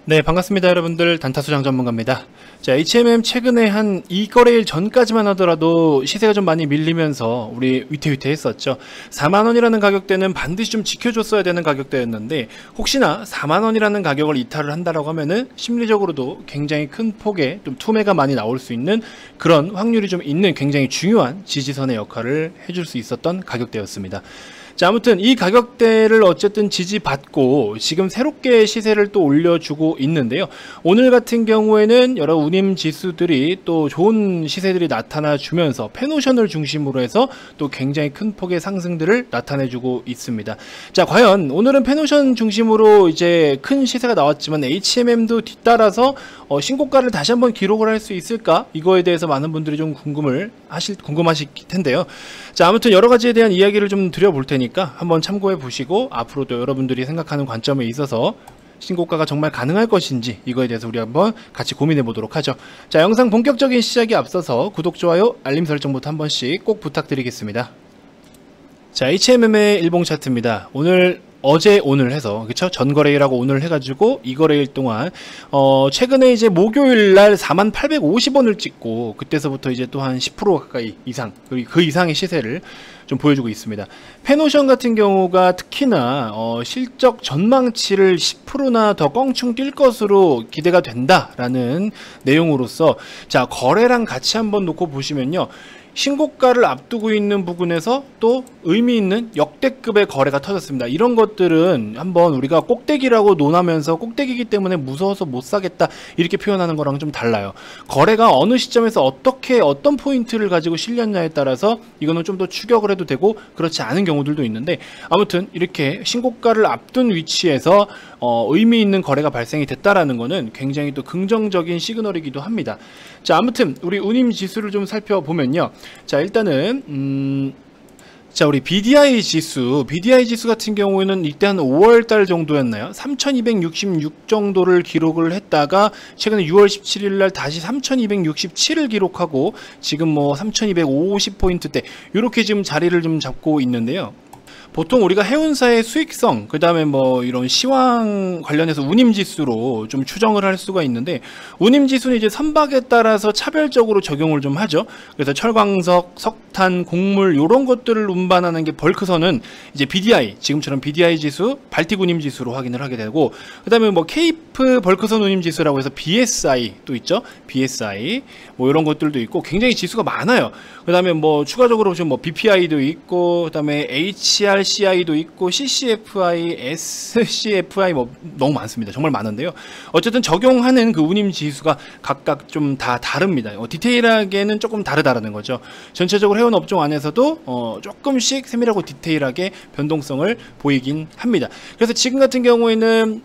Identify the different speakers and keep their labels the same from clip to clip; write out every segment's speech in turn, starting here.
Speaker 1: 네, 반갑습니다. 여러분들. 단타수장 전문가입니다. 자, HMM 최근에 한 이 거래일 전까지만 하더라도 시세가 좀 많이 밀리면서 우리 위태위태했었죠. 4만원이라는 가격대는 반드시 좀 지켜줬어야 되는 가격대였는데, 혹시나 4만원이라는 가격을 이탈을 한다라고 하면은 심리적으로도 굉장히 큰 폭의 좀 투매가 많이 나올 수 있는 그런 확률이 좀 있는 굉장히 중요한 지지선의 역할을 해줄 수 있었던 가격대였습니다. 자, 아무튼 이 가격대를 어쨌든 지지받고 지금 새롭게 시세를 또 올려주고 있는데요. 오늘 같은 경우에는 여러 운임 지수들이 또 좋은 시세들이 나타나 주면서 페노션을 중심으로 해서 또 굉장히 큰 폭의 상승들을 나타내주고 있습니다. 자, 과연 오늘은 페노션 중심으로 이제 큰 시세가 나왔지만 HMM도 뒤따라서 신고가를 다시 한번 기록을 할 수 있을까? 이거에 대해서 많은 분들이 좀 궁금하실 텐데요. 자, 아무튼 여러 가지에 대한 이야기를 좀 드려볼 테니까 한번 참고해 보시고 앞으로도 여러분들이 생각하는 관점에 있어서 신고가가 정말 가능할 것인지 이거에 대해서 우리 한번 같이 고민해 보도록 하죠. 자, 영상 본격적인 시작에 앞서서 구독, 좋아요, 알림 설정부터 한 번씩 꼭 부탁드리겠습니다. 자, HMM의 일봉 차트입니다. 어제 오늘 해서 그쵸? 전거래일하고 오늘 해가지고 이 거래일 동안 최근에 이제 목요일날 4850원을 찍고 그때서부터 이제 또 한 10% 가까이 이상 그 이상의 시세를 좀 보여주고 있습니다. 페노션 같은 경우가 특히나 실적 전망치를 10%나 더 껑충 뛸 것으로 기대가 된다라는 내용으로서, 자, 거래랑 같이 한번 놓고 보시면요, 신고가를 앞두고 있는 부분에서 또 의미 있는 역대급의 거래가 터졌습니다. 이런 것들은 한번 우리가 꼭대기라고 논하면서 꼭대기이기 때문에 무서워서 못 사겠다 이렇게 표현하는 거랑 좀 달라요. 거래가 어느 시점에서 어떤 포인트를 가지고 실렸냐에 따라서 이거는 좀 더 추격을 해도 되고 그렇지 않은 경우들도 있는데, 아무튼 이렇게 신고가를 앞둔 위치에서 의미 있는 거래가 발생이 됐다라는 거는 굉장히 또 긍정적인 시그널이기도 합니다. 자, 아무튼 우리 운임 지수를 좀 살펴보면요. 자, 일단은 자, 우리 BDI 지수 같은 경우에는 이때 한 5월달 정도였나요? 3266 정도를 기록을 했다가 최근에 6월 17일날 다시 3267을 기록하고 지금 뭐 3250포인트대 이렇게 지금 자리를 좀 잡고 있는데요. 보통 우리가 해운사의 수익성, 그 다음에 뭐 이런 시황 관련해서 운임지수로 좀 추정을 할 수가 있는데, 운임지수는 이제 선박에 따라서 차별적으로 적용을 좀 하죠. 그래서 철광석, 석탄, 곡물 이런 것들을 운반하는 게 벌크선은 이제 BDI, 지금처럼 BDI 지수, 발틱 운임지수로 확인을 하게 되고, 그 다음에 뭐 케이프 벌크선 운임지수라고 해서 BSI 또 있죠. BSI 뭐 이런 것들도 있고 굉장히 지수가 많아요. 그 다음에 뭐 추가적으로 보시면 뭐 BPI도 있고, 그 다음에 HRCI도 있고, CCFI, SCFI 뭐 너무 많습니다. 정말 많은데요. 어쨌든 적용하는 그 운임 지수가 각각 좀 다 다릅니다. 디테일하게는 조금 다르다라는 거죠. 전체적으로 해운 업종 안에서도 조금씩 세밀하고 디테일하게 변동성을 보이긴 합니다. 그래서 지금 같은 경우에는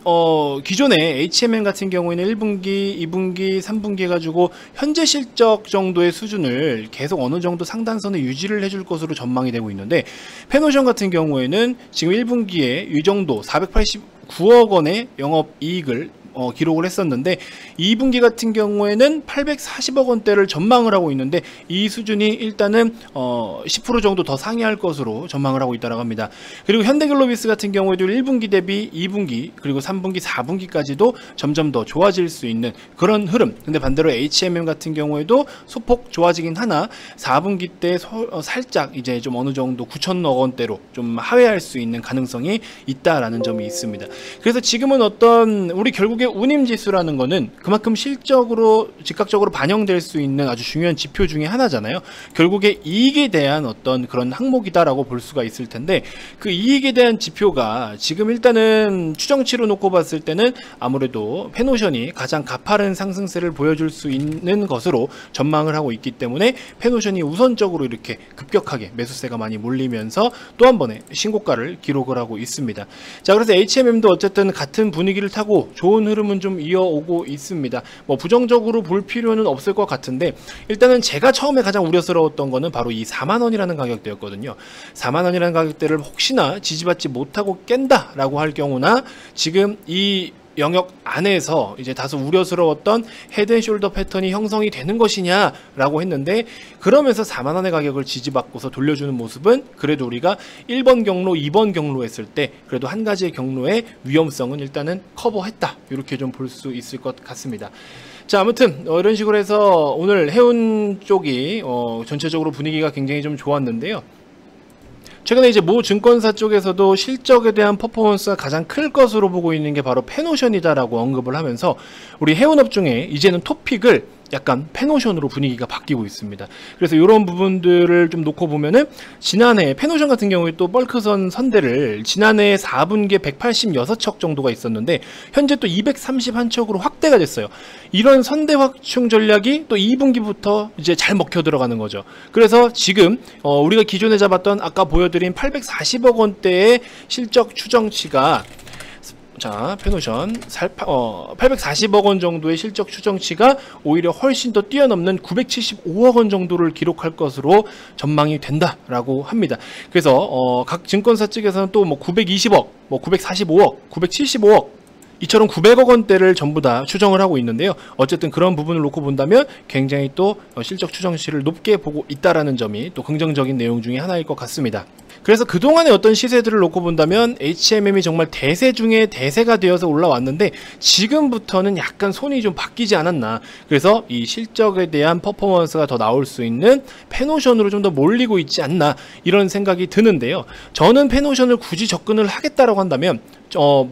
Speaker 1: 기존에 HMM 같은 경우에는 1분기, 2분기, 3분기 해가지고 현재 실적 정도의 수준을 계속 어느 정도 상단선에 유지를 해줄 것으로 전망이 되고 있는데, 페노션 같은 경우에는 지금 1분기에 이 정도 489억 원의 영업이익을 기록을 했었는데, 2분기 같은 경우에는 840억 원대를 전망을 하고 있는데, 이 수준이 일단은 10% 정도 더 상회할 것으로 전망을 하고 있다고 합니다. 그리고 현대글로비스 같은 경우에도 1분기 대비 2분기 그리고 3분기 4분기까지도 점점 더 좋아질 수 있는 그런 흐름. 근데 반대로 HMM 같은 경우에도 소폭 좋아지긴 하나 4분기 때 살짝 이제 좀 어느 정도 9천억 원대로 좀 하회할 수 있는 가능성이 있다라는 점이 있습니다. 그래서 지금은 우리 결국에 운임지수라는 거는 그만큼 실적으로 즉각적으로 반영될 수 있는 아주 중요한 지표 중에 하나잖아요. 결국에 이익에 대한 어떤 그런 항목이다라고 볼 수가 있을 텐데, 그 이익에 대한 지표가 지금 일단은 추정치로 놓고 봤을 때는 아무래도 페노션이 가장 가파른 상승세를 보여줄 수 있는 것으로 전망을 하고 있기 때문에 페노션이 우선적으로 이렇게 급격하게 매수세가 많이 몰리면서 또 한 번의 신고가를 기록을 하고 있습니다. 자, 그래서 HMM도 어쨌든 같은 분위기를 타고 좋은 흐름은 좀 이어오고 있습니다. 뭐 부정적으로 볼 필요는 없을 것 같은데, 일단은 제가 처음에 가장 우려스러웠던 거는 바로 이 4만원이라는 가격대였거든요. 4만원이라는 가격대를 혹시나 지지받지 못하고 깬다 라고 할 경우나, 지금 이 영역 안에서 이제 다소 우려스러웠던 헤드앤숄더 패턴이 형성이 되는 것이냐라고 했는데, 그러면서 4만 원의 가격을 지지받고서 돌려주는 모습은 그래도 우리가 1번 경로, 2번 경로 했을 때 그래도 한 가지의 경로의 위험성은 일단은 커버했다, 이렇게 좀 볼 수 있을 것 같습니다. 자, 아무튼 이런 식으로 해서 오늘 해운 쪽이 전체적으로 분위기가 굉장히 좀 좋았는데요. 최근에 이제 모 증권사 쪽에서도 실적에 대한 퍼포먼스가 가장 클 것으로 보고 있는 게 바로 페노션이다라고 언급을 하면서 우리 해운업 중에 이제는 토픽을 약간 페노션으로 분위기가 바뀌고 있습니다. 그래서 이런 부분들을 좀 놓고 보면은, 지난해 페노션 같은 경우에 또 벌크선 선대를 지난해 4분기에 186척 정도가 있었는데 현재 또 231척으로 확대가 됐어요. 이런 선대 확충 전략이 또 2분기부터 이제 잘 먹혀 들어가는 거죠. 그래서 지금 우리가 기존에 잡았던 아까 보여드린 840억 원대의 실적 추정치가, 자, 페노션 840억 원 정도의 실적 추정치가 오히려 훨씬 더 뛰어넘는 975억 원 정도를 기록할 것으로 전망이 된다라고 합니다. 그래서 각 증권사 측에서는 또 뭐 920억, 뭐 945억, 975억 이처럼 900억 원대를 전부 다 추정을 하고 있는데요. 어쨌든 그런 부분을 놓고 본다면 굉장히 또 실적 추정치를 높게 보고 있다라는 점이 또 긍정적인 내용 중에 하나일 것 같습니다. 그래서 그동안의 어떤 시세들을 놓고 본다면 HMM이 정말 대세 중에 대세가 되어서 올라왔는데 지금부터는 약간 손이 좀 바뀌지 않았나. 그래서 이 실적에 대한 퍼포먼스가 더 나올 수 있는 페노션으로 좀 더 몰리고 있지 않나, 이런 생각이 드는데요. 저는 페노션을 굳이 접근을 하겠다라고 한다면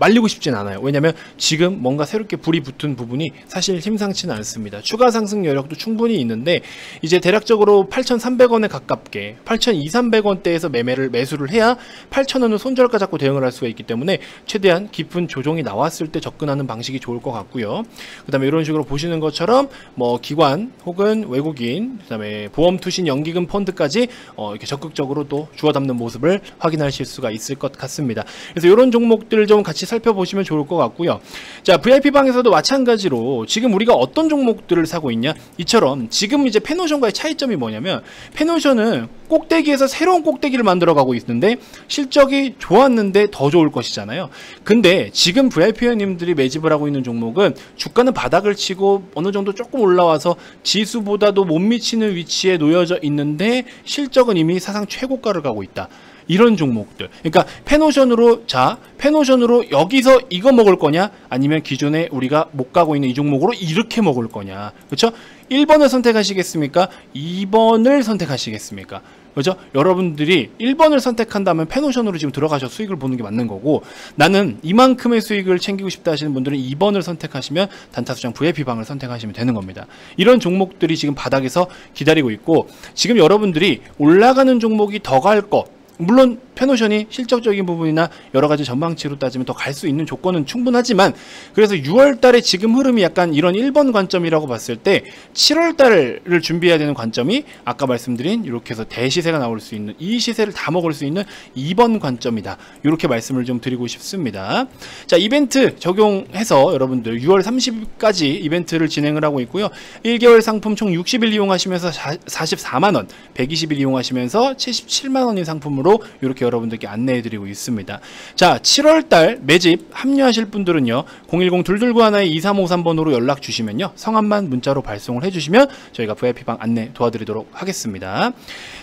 Speaker 1: 말리고 싶진 않아요. 왜냐면 지금 뭔가 새롭게 불이 붙은 부분이 사실 심상치는 않습니다. 추가 상승 여력도 충분히 있는데 이제 대략적으로 8,300원에 가깝게 8,200~300원대에서 매수를 해야 8,000원을 손절가 잡고 대응을 할 수가 있기 때문에 최대한 깊은 조정이 나왔을 때 접근하는 방식이 좋을 것 같고요. 그 다음에 이런 식으로 보시는 것처럼 뭐 기관 혹은 외국인, 그 다음에 보험 투신 연기금 펀드까지 이렇게 적극적으로 또 주워 담는 모습을 확인하실 수가 있을 것 같습니다. 그래서 이런 종목들 좀 같이 살펴보시면 좋을 것 같고요. 자, VIP방에서도 마찬가지로 지금 우리가 어떤 종목들을 사고 있냐, 이처럼 지금 이제 페노션과의 차이점이 뭐냐면, 페노션은 꼭대기에서 새로운 꼭대기를 만들어 가고 있는데 실적이 좋았는데 더 좋을 것이잖아요. 근데 지금 VIP 회원님들이 매집을 하고 있는 종목은 주가는 바닥을 치고 어느 정도 조금 올라와서 지수보다도 못 미치는 위치에 놓여져 있는데 실적은 이미 사상 최고가를 가고 있다. 이런 종목들. 그러니까 페노션으로 여기서 이거 먹을 거냐, 아니면 기존에 우리가 못 가고 있는 이 종목으로 이렇게 먹을 거냐. 그렇죠? 1번을 선택하시겠습니까? 2번을 선택하시겠습니까? 그죠? 여러분들이 1번을 선택한다면 페노션으로 지금 들어가셔서 수익을 보는 게 맞는 거고, 나는 이만큼의 수익을 챙기고 싶다 하시는 분들은 2번을 선택하시면 단타수장 VIP방을 선택하시면 되는 겁니다. 이런 종목들이 지금 바닥에서 기다리고 있고, 지금 여러분들이 올라가는 종목이 더 갈 거, 물론 페노션이 실적적인 부분이나 여러가지 전망치로 따지면 더 갈 수 있는 조건은 충분하지만, 그래서 6월달에 지금 흐름이 약간 이런 1번 관점이라고 봤을 때 7월달을 준비해야 되는 관점이 아까 말씀드린 이렇게 해서 대시세가 나올 수 있는, 이 시세를 다 먹을 수 있는 2번 관점이다, 이렇게 말씀을 좀 드리고 싶습니다. 자, 이벤트 적용해서 여러분들 6월 30일까지 이벤트를 진행을 하고 있고요. 1개월 상품 총 60일 이용하시면서 44만원, 120일 이용하시면서 77만원인 상품으로 이렇게 여러분들께 안내해드리고 있습니다. 자, 7월달 매집 합류하실 분들은요, 010-2291-2353번으로 연락 주시면요, 성함만 문자로 발송을 해주시면 저희가 VIP방 안내 도와드리도록 하겠습니다.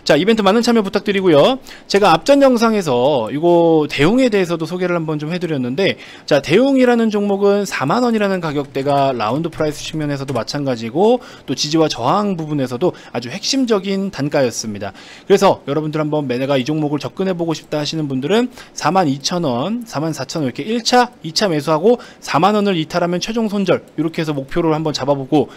Speaker 1: 자, 이벤트 많은 참여 부탁드리고요. 제가 앞전 영상에서 이거 대웅에 대해서도 소개를 한번 좀 해드렸는데, 자, 대웅이라는 종목은 4만원이라는 가격대가 라운드 프라이스 측면에서도 마찬가지고 또 지지와 저항 부분에서도 아주 핵심적인 단가였습니다. 그래서 여러분들 한번 내가 이 종목을 접근해보고 싶다 하시는 분들은 42,000원, 44,000원 이렇게 1차, 2차 매수하고 4만원을 이탈하면 최종 손절, 이렇게 해서 목표를 한번 잡아보고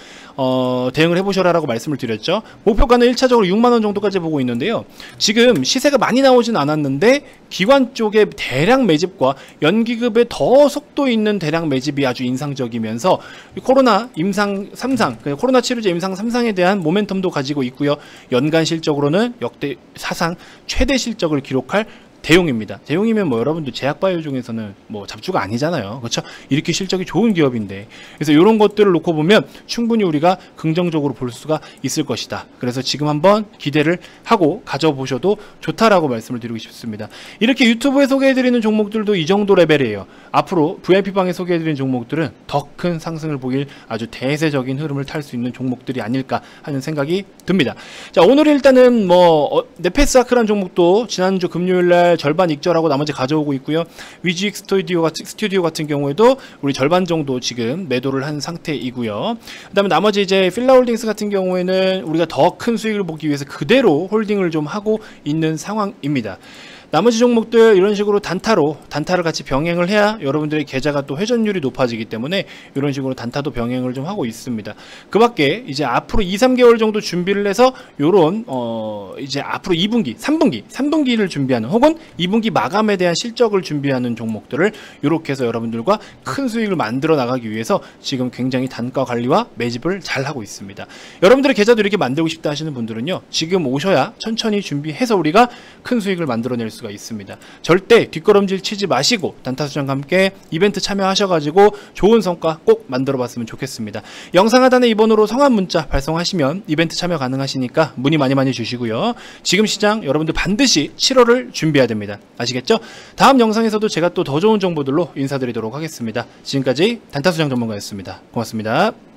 Speaker 1: 대응을 해보셔라 라고 말씀을 드렸죠. 목표가는 1차적으로 6만원 정도까지 보고 있는데요. 지금 시세가 많이 나오진 않았는데 기관 쪽의 대량 매집과 연기급의 더 속도 있는 대량 매집이 아주 인상적이면서 코로나 임상 3상, 코로나 치료제 임상 3상에 대한 모멘텀도 가지고 있고요. 연간 실적으로는 역대 사상 최대 실적을 기록할 대용입니다. 대용이면 뭐 여러분들 제약바이오 중에서는 뭐 잡주가 아니잖아요. 그렇죠? 이렇게 실적이 좋은 기업인데. 그래서 이런 것들을 놓고 보면 충분히 우리가 긍정적으로 볼 수가 있을 것이다. 그래서 지금 한번 기대를 하고 가져보셔도 좋다라고 말씀을 드리고 싶습니다. 이렇게 유튜브에 소개해드리는 종목들도 이 정도 레벨이에요. 앞으로 VIP방에 소개해드리는 종목들은 더 큰 상승을 보일 아주 대세적인 흐름을 탈 수 있는 종목들이 아닐까 하는 생각이 듭니다. 자, 오늘 일단은 뭐 네페스아크라는 종목도 지난주 금요일날 절반 익절하고 나머지 가져오고 있고요. 위지익 스튜디오 같은 경우에도 우리 절반 정도 지금 매도를 한 상태이고요. 그 다음에 나머지 이제 필라홀딩스 같은 경우에는 우리가 더 큰 수익을 보기 위해서 그대로 홀딩을 좀 하고 있는 상황입니다. 나머지 종목들 이런 식으로 단타를 같이 병행을 해야 여러분들의 계좌가 또 회전율이 높아지기 때문에 이런 식으로 단타도 병행을 좀 하고 있습니다. 그 밖에 이제 앞으로 2-3개월 정도 준비를 해서 요런 이제 앞으로 2분기, 3분기를 준비하는 혹은 2분기 마감에 대한 실적을 준비하는 종목들을 이렇게 해서 여러분들과 큰 수익을 만들어 나가기 위해서 지금 굉장히 단가 관리와 매집을 잘 하고 있습니다. 여러분들의 계좌도 이렇게 만들고 싶다 하시는 분들은요, 지금 오셔야 천천히 준비해서 우리가 큰 수익을 만들어낼 수가 있습니다. 절대 뒷걸음질 치지 마시고 단타수장과 함께 이벤트 참여하셔가지고 좋은 성과 꼭 만들어 봤으면 좋겠습니다. 영상 하단에 이번호로 성함 문자 발송하시면 이벤트 참여 가능하시니까 문의 많이 주시고요. 지금 시장 여러분들 반드시 7월을 준비해야 됩니다. 아시겠죠? 다음 영상에서도 제가 또 더 좋은 정보들로 인사드리도록 하겠습니다. 지금까지 단타수장 전문가였습니다. 고맙습니다.